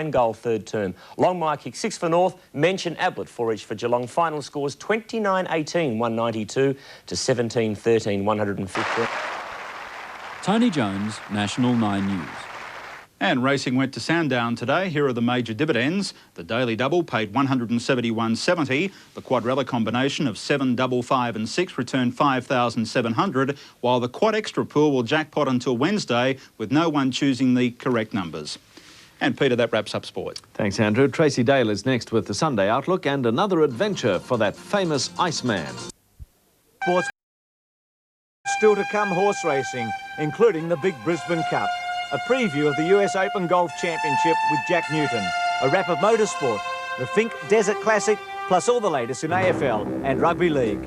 goal third term. Longmire kicked 6 for North, Mench and Ablett 4 each for Geelong. Final scores 29-18, 192 to 17-13, 150. Tony Jones, National 9 News. And racing went to Sandown today. Here are the major dividends. The daily double paid $171.70. The quadrella combination of 7, 5, 5 and 6 returned $5,700, while the quad extra pool will jackpot until Wednesday with no one choosing the correct numbers. And Peter, that wraps up sport. Thanks, Andrew. Tracy Dale is next with the Sunday Outlook and another adventure for that famous Iceman. Sports. Still to come horse racing, including the big Brisbane Cup. A preview of the US Open Golf Championship with Jack Newton. A wrap of motorsport, the Fink Desert Classic, plus all the latest in AFL and Rugby League.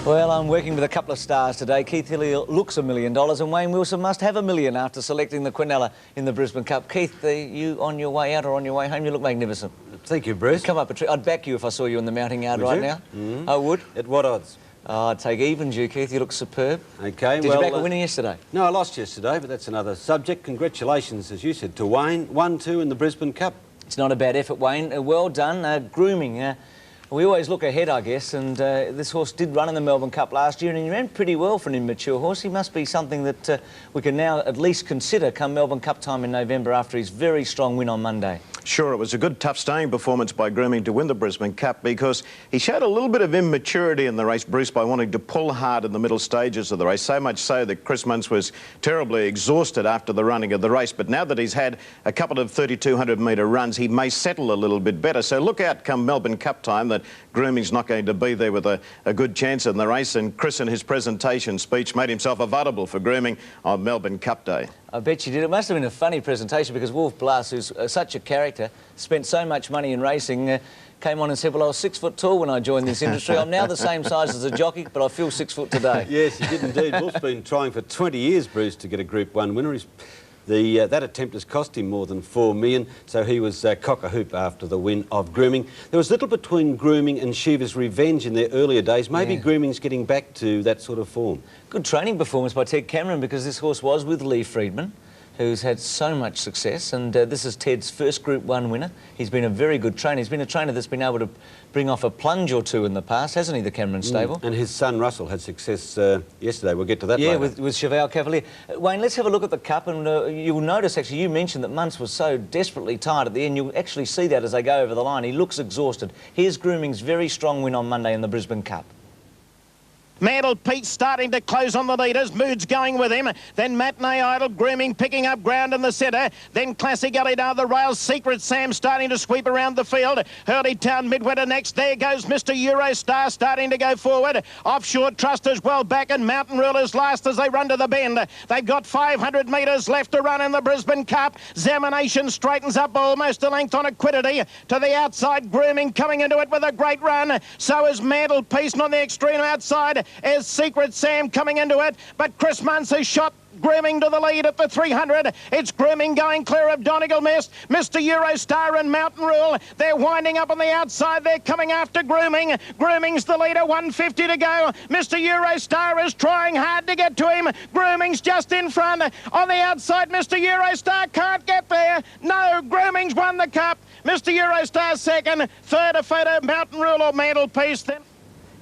Well, I'm working with a couple of stars today. Keith Hillier looks $1 million and Wayne Wilson must have $1 million after selecting the Quinella in the Brisbane Cup. Keith, are you on your way out or on your way home? You look magnificent. Thank you, Bruce. Come up a tree. I'd back you if I saw you in the mounting yard Would right you? now. Mm-hmm. I would. At what odds? Oh, I'd take evens you, Keith. You look superb. Okay, Did you back a winner yesterday? No, I lost yesterday, but that's another subject. Congratulations, as you said, to Wayne. 1-2 in the Brisbane Cup. It's not a bad effort, Wayne. Well done. Grooming. We always look ahead, I guess, and this horse did run in the Melbourne Cup last year and he ran pretty well for an immature horse. He must be something that we can now at least consider come Melbourne Cup time in November after his very strong win on Monday. Sure, it was a good, tough staying performance by Grooming to win the Brisbane Cup because he showed a little bit of immaturity in the race, Bruce, by wanting to pull hard in the middle stages of the race, so much so that Chris Muntz was terribly exhausted after the running of the race. But now that he's had a couple of 3,200-metre runs, he may settle a little bit better. So look out come Melbourne Cup time that Grooming's not going to be there with a good chance in the race. And Chris, in his presentation speech, made himself available for Grooming on Melbourne Cup Day. I bet you did. It must have been a funny presentation because Wolf Blas, who's such a character, spent so much money in racing, came on and said, well, I was 6 foot tall when I joined this industry. I'm now the same size as a jockey, but I feel 6 foot today. Yes, he did indeed. Wolf's been trying for 20 years, Bruce, to get a Group 1 winner. That attempt has cost him more than $4 million, so he was cock-a-hoop after the win of Grooming. There was little between Grooming and Shiva's Revenge in their earlier days. Maybe Grooming's getting back to that sort of form. Good training performance by Ted Cameron because this horse was with Lee Friedman, who's had so much success, and this is Ted's first Group 1 winner. He's been a very good trainer. He's been a trainer that's been able to bring off a plunge or two in the past, hasn't he, the Cameron stable? And his son Russell had success yesterday. We'll get to that later. Yeah, with Cheval Cavalier. Wayne, let's have a look at the Cup, and you'll notice, actually, you mentioned that Muntz was so desperately tired at the end. You'll actually see that as they go over the line. He looks exhausted. Here's Grooming's very strong win on Monday in the Brisbane Cup. Mantle Pete starting to close on the leaders. Mood's going with him. Then Matinee Idol, Grooming picking up ground in the centre. Then Classic Alley down the rails. Secret Sam starting to sweep around the field. Hurley Town Midwinter next. There goes Mr. Eurostar starting to go forward. Offshore Trust is well back and Mountain Rulers last as they run to the bend. They've got 500 metres left to run in the Brisbane Cup. Examination straightens up almost a length on Equidity. To the outside, Grooming coming into it with a great run. So is Mantle Peace on the extreme outside. Is Secret Sam coming into it, but Chris Muntz has shot Grooming to the lead at the 300. It's Grooming going clear of Donegal Mist, Mr. Eurostar and Mountain Rule. They're winding up on the outside. They're coming after Grooming. Grooming's the leader, 150 to go. Mr. Eurostar is trying hard to get to him. Grooming's just in front. On the outside, Mr. Eurostar can't get there. No, Grooming's won the Cup. Mr. Eurostar second. Third, a photo, Mountain Rule or Mantle Peace then.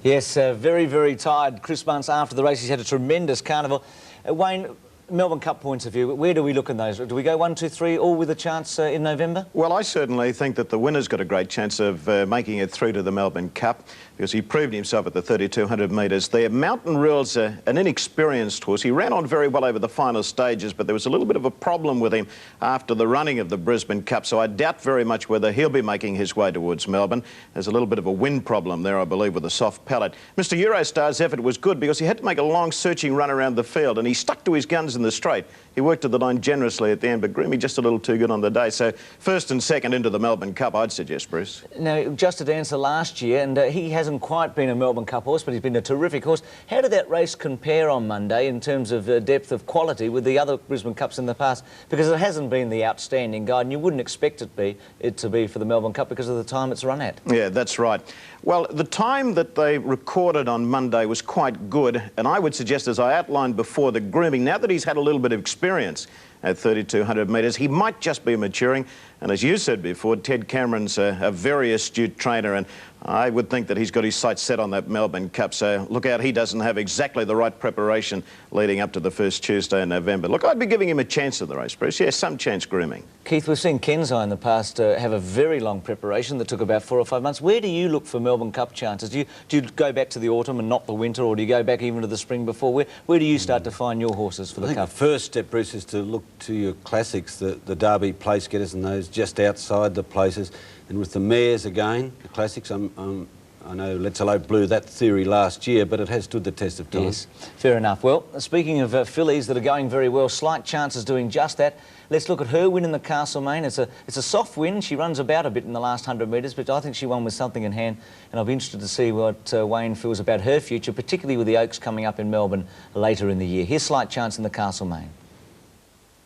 Yes, very, very tired. Chris Muntz after the race, he's had a tremendous carnival. Wayne, Melbourne Cup points of view, where do we look in those? Do we go 1, 2, 3, all with a chance in November? Well, I certainly think that the winner's got a great chance of making it through to the Melbourne Cup because he proved himself at the 3,200 metres there. Mountain Rule's an inexperienced horse. He ran on very well over the final stages, but there was a little bit of a problem with him after the running of the Brisbane Cup, so I doubt very much whether he'll be making his way towards Melbourne. There's a little bit of a wind problem there, I believe, with a soft palate. Mr. Eurostar's effort was good because he had to make a long searching run around the field and he stuck to his guns in the straight. He worked to the line generously at the end, but Grooming just a little too good on the day. So first and second into the Melbourne Cup, I'd suggest, Bruce. Now, just a dancer last year, and he hasn't quite been a Melbourne Cup horse, but he's been a terrific horse. How did that race compare on Monday in terms of depth of quality with the other Brisbane Cups in the past? Because it hasn't been the outstanding guide, and you wouldn't expect it to be for the Melbourne Cup because of the time it's run at. Yeah, that's right. Well, the time that they recorded on Monday was quite good, and I would suggest, as I outlined before, that Grooming, now that he's had a little bit of experience, at 3,200 metres. He might just be maturing. And as you said before, Ted Cameron's a very astute trainer, and I would think that he's got his sights set on that Melbourne Cup. So look out, he doesn't have exactly the right preparation leading up to the first Tuesday in November. Look, I'd be giving him a chance in the race, Bruce. Yeah, some chance grooming. Keith, we've seen Kensai in the past have a very long preparation that took about 4 or 5 months. Where do you look for Melbourne Cup chances? Do you go back to the autumn and not the winter, or do you go back even to the spring before? Where do you start to find your horses for the Cup? The first step, Bruce, is to look to your classics, the Derby place getters and those just outside the places. And with the mares again, the classics, I know Let's Hello blew that theory last year, but it has stood the test of time. Yes, fair enough. Well, speaking of fillies that are going very well, Slight Chance is doing just that. Let's look at her win in the Castlemaine. It's a soft win. She runs about a bit in the last 100 metres, but I think she won with something in hand, and I'll be interested to see what Wayne feels about her future, particularly with the Oaks coming up in Melbourne later in the year. Here's Slight Chance in the Castlemaine.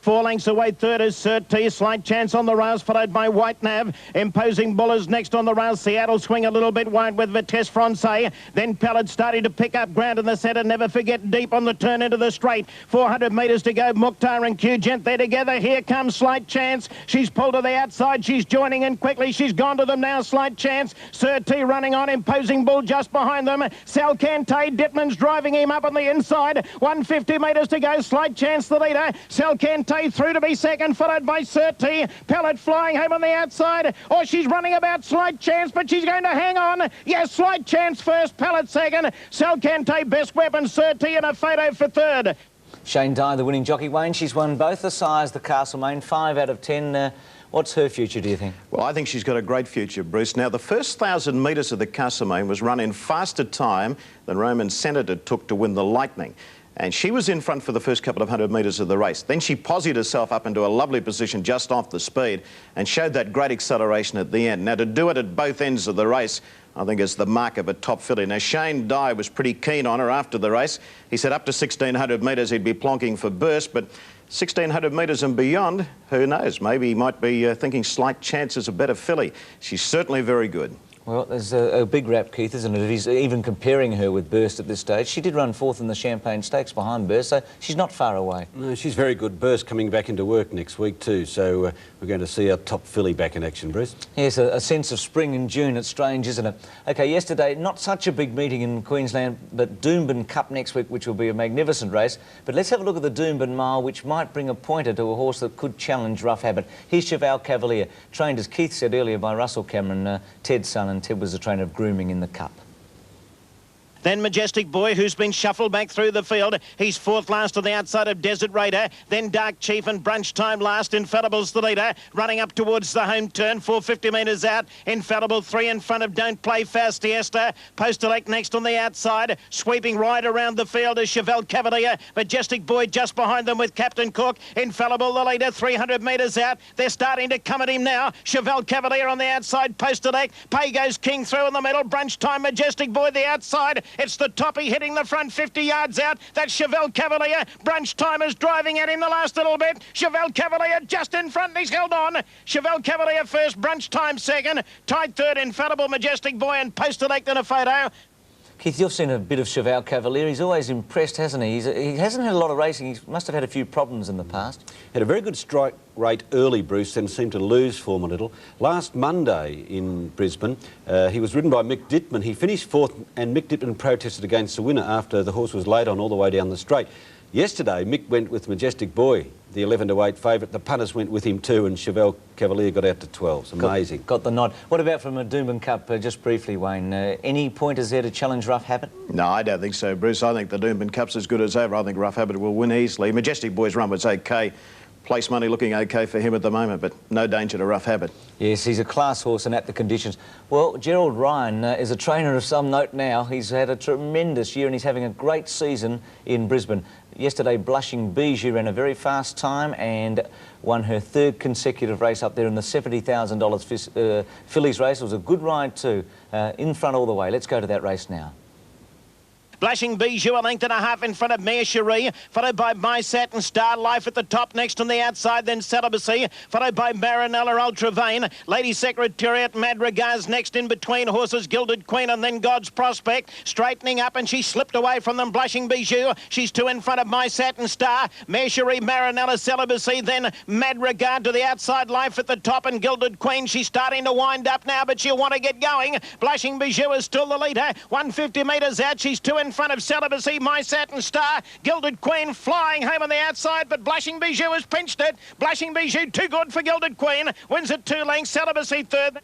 4 lengths away, third is Sir T. Slight Chance on the rails, followed by White Nav. Imposing Bullers next on the rails. Seattle swing a little bit wide with Vitesse Francais. Then Pallid starting to pick up ground in the centre. Never forget deep on the turn into the straight. 400 metres to go. Mukhtar and Q-Gent, they're together. Here comes Slight Chance. She's pulled to the outside. She's joining in quickly. She's gone to them now, Slight Chance. Sir T running on. Imposing Bull just behind them. Salcante, Dittman's driving him up on the inside. 150 metres to go. Slight Chance the leader. Salcante through to be second, followed by Sir T. Pallid flying home on the outside. Oh, she's running about Slight Chance, but she's going to hang on. Yes, Slight Chance first, Pallid second. Salcante best weapon, Sir T and a photo for third. Shane Dye, the winning jockey. Wayne, she's won both the sires, the Castlemaine, 5 out of 10. What's her future, do you think? Well, I think she's got a great future, Bruce. Now, the first 1,000 metres of the Castlemaine was run in faster time than Roman Senator took to win the Lightning. And she was in front for the first couple of 100 metres of the race. Then she posied herself up into a lovely position just off the speed and showed that great acceleration at the end. Now, to do it at both ends of the race, I think is the mark of a top filly. Now, Shane Dye was pretty keen on her after the race. He said up to 1,600 metres he'd be plonking for burst, but 1,600 metres and beyond, who knows? Maybe he might be thinking Slight Chance is a better filly. She's certainly very good. Well, there's a big rap, Keith, isn't it? He's even comparing her with Burst at this stage. She did run 4th in the Champagne Stakes behind Burst, so she's not far away. No, she's very good. Burst coming back into work next week too, so we're going to see our top filly back in action, Bruce. Yes, a sense of spring in June. It's strange, isn't it? OK, yesterday, not such a big meeting in Queensland, but Doomben Cup next week, which will be a magnificent race. But let's have a look at the Doomben Mile, which might bring a pointer to a horse that could challenge Rough Habit. Here's Cheval Cavalier, trained, as Keith said earlier, by Russell Cameron, Ted's son, and Ted was the trainer of grooming in the Cup. Then Majestic Boy, who's been shuffled back through the field. He's 4th last on the outside of Desert Raider. Then Dark Chief and Brunch Time last. Infallible's the leader. Running up towards the home turn, 450 metres out. Infallible 3 in front of Don't Play Fast Fiesta. Post-elect next on the outside. Sweeping right around the field is Cheval Cavalier. Majestic Boy just behind them with Captain Cook. Infallible the leader, 300 metres out. They're starting to come at him now. Cheval Cavalier on the outside, post-elect. Pago's King through in the middle. Brunch Time, Majestic Boy the outside. It's the toppy hitting the front 50 yards out. That's Cheval Cavalier. Brunch Time is driving at him the last little bit. Cheval Cavalier just in front. He's held on. Cheval Cavalier first. Brunch Time second. Tied third. Infallible, Majestic Boy and post-elect in a photo. Keith, you've seen a bit of Cheval Cavalier. He's always impressed, hasn't he? He hasn't had a lot of racing. He must have had a few problems in the past. Had a very good strike rate early, Bruce, then seemed to lose form a little. Last Monday in Brisbane, he was ridden by Mick Dittman. He finished 4th, and Mick Dittman protested against the winner after the horse was laid on all the way down the straight. Yesterday, Mick went with Majestic Boy, the 11-to-8 favourite. The punters went with him too, and Cheval Cavalier got out to 12. It's amazing. Got the nod. What about from a Doomben Cup, just briefly, Wayne? Any pointers there to challenge Rough Habit? No, I don't think so, Bruce. I think the Doomben Cup's as good as ever. I think Rough Habit will win easily. Majestic Boy's run was OK. Place money looking OK for him at the moment, but no danger to Rough Habit. Yes, he's a class horse and at the conditions. Well, Gerald Ryan is a trainer of some note now. He's had a tremendous year and he's having a great season in Brisbane. Yesterday, Blushing Bijou ran a very fast time and won her 3rd consecutive race up there in the $70,000 fillies race. It was a good ride too, in front all the way. Let's go to that race now. Blushing Bijou a length and a half in front of Mare Cherie, followed by My Satin Star Life at the top. Next on the outside, then Celibacy, followed by Marinella Ultravain. Lady Secretariat, Madrigars next in between horses, Gilded Queen and then God's Prospect. Straightening up and she slipped away from them, Blushing Bijou. She's 2 in front of My Satin Star, Mare Cherie, Marinella, Celibacy, then Madrigar to the outside, Life at the top and Gilded Queen. She's starting to wind up now, but she'll want to get going. Blushing Bijou is still the leader. 150 metres out. She's 2 in front of Celibacy, My Satin Star, Gilded Queen flying home on the outside, but Blushing Bijou has pinched it. Blushing Bijou too good for Gilded Queen. Wins at 2 lengths. Celibacy third.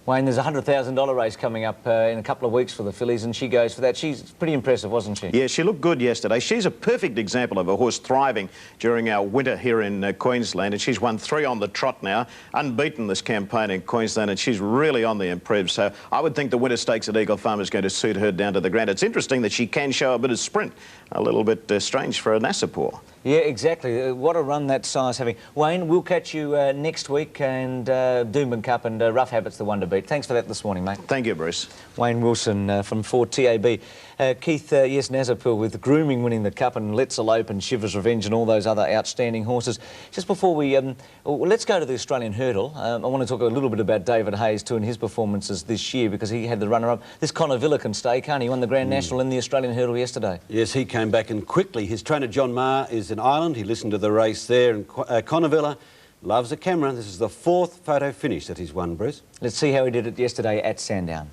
Wayne, there's a $100,000 race coming up in a couple of weeks for the fillies, and she goes for that. She's pretty impressive, wasn't she? Yeah, she looked good yesterday. She's a perfect example of a horse thriving during our winter here in Queensland, and she's won 3 on the trot now, unbeaten this campaign in Queensland, and she's really on the improve. So I would think the Winter Stakes at Eagle Farm is going to suit her down to the ground. It's interesting that she can show a bit of sprint. A little bit strange for a Nassapur. Yeah, exactly. What a run that size having. Wayne, we'll catch you next week, and Doomben Cup and Rough Habits the one to beat. Thanks for that this morning, mate. Thank you, Bruce. Wayne Wilson from Ford TAB. Keith, yes, Nassapur with Grooming winning the Cup and Let's Elope and Shiver's Revenge and all those other outstanding horses. Just before we... let's go to the Australian Hurdle. I want to talk a little bit about David Hayes too and his performances this year, because he had the runner-up. This Connor Villa can stay, can't he? He won the Grand National in the Australian Hurdle yesterday. Yes, he came back and quickly. His trainer John Marr is in Ireland. He listened to the race there, and Connor Villa loves a camera. This is the 4th photo finish that he's won, Bruce. Let's see how he did it yesterday at Sandown.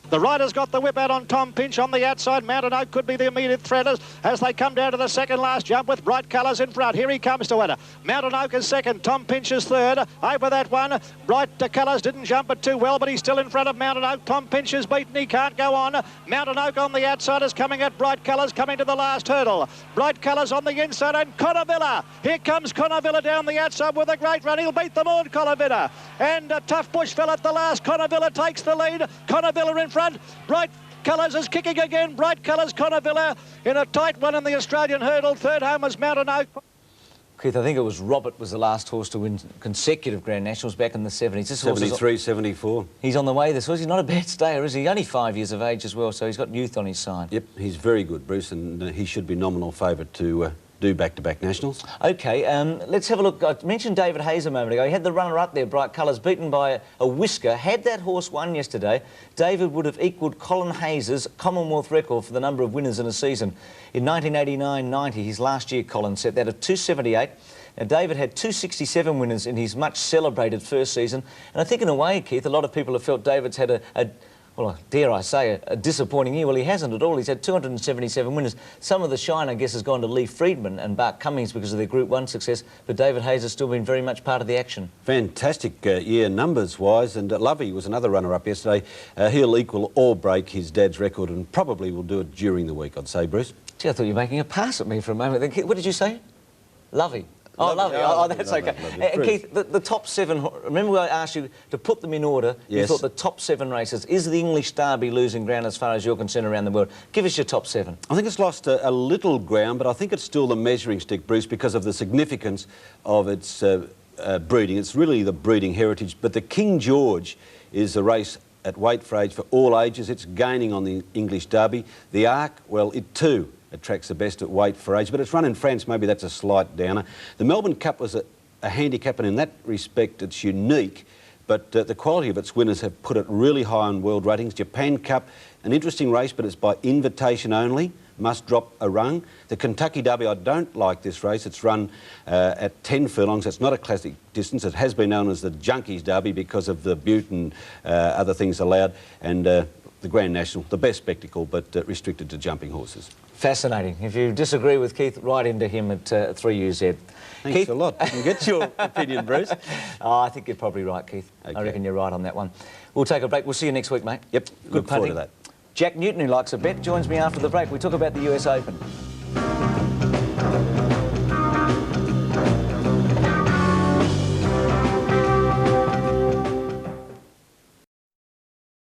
The rider's got the whip out on Tom Pinch on the outside. Mountain Oak could be the immediate threaters as they come down to the second last jump with Bright Colours in front. Here he comes to it. Mountain Oak is second. Tom Pinch is third. Over that one, Bright Colours didn't jump it too well, but he's still in front of Mountain Oak. Tom Pinch is beaten. He can't go on. Mountain Oak on the outside is coming at Bright Colours, coming to the last hurdle. Bright Colours on the inside, and Connor Villa. Here comes Connor Villa down the outside with a great run. He'll beat them all, Connor Villa. And a tough bush fell at the last. Connor Villa takes the lead. Connor Villa in front. Bright Colours is kicking again. Bright Colours, Connor Villa in a tight one in the Australian Hurdle. Third home was Mountain Oak. Keith, I think it was Robert was the last horse to win consecutive Grand Nationals back in the 70s. This 73, 74. He's on the way, this horse. He's not a bad stayer, is he? Only 5 years of age as well, so he's got youth on his side. Yep, he's very good, Bruce, and he should be nominal favourite to do back-to-back nationals. OK, let's have a look. I mentioned David Hayes a moment ago. He had the runner-up there, Bright Colours, beaten by a whisker. Had that horse won yesterday, David would have equalled Colin Hayes' Commonwealth record for the number of winners in a season. In 1989-90, his last year, Colin set that at 278. Now, David had 267 winners in his much-celebrated first season. And I think, in a way, Keith, a lot of people have felt David's had well, dare I say, a disappointing year. Well, he hasn't at all. He's had 277 winners. Some of the shine, I guess, has gone to Lee Friedman and Bart Cummings because of their Group 1 success, but David Hayes has still been very much part of the action. Fantastic year numbers-wise, and Lovey was another runner-up yesterday. He'll equal or break his dad's record and probably will do it during the week, I'd say, Bruce. Gee, I thought you were making a pass at me for a moment. What did you say? Lovey. Oh, lovely. Oh, that's okay. And Keith, the top 7... Remember I asked you to put them in order? Yes. You thought the top 7 races. Is the English Derby losing ground as far as you're concerned around the world? Give us your top 7. I think it's lost a little ground, but I think it's still the measuring stick, Bruce, because of the significance of its breeding. It's really the breeding heritage. But the King George is a race at weight for age for all ages. It's gaining on the English Derby. The Arc, well, it too attracts the best at weight for age, but it's run in France, maybe that's a slight downer. The Melbourne Cup was a handicap, and in that respect it's unique, but the quality of its winners have put it really high on world ratings. Japan Cup, an interesting race, but it's by invitation only, must drop a rung. The Kentucky Derby, I don't like this race. It's run at 10 furlongs. It's not a classic distance. It has been known as the Junkies Derby because of the butte and other things allowed, and the Grand National, the best spectacle, but restricted to jumping horses. Fascinating. If you disagree with Keith, write into him at 3UZ. Thanks Keith, a lot. You get your opinion, Bruce. Oh, I think you're probably right, Keith. Okay. I reckon you're right on that one. We'll take a break. We'll see you next week, mate. Yep. Good Look forward punting. to that. Jack Newton, who likes a bet, joins me after the break. We talk about the US Open.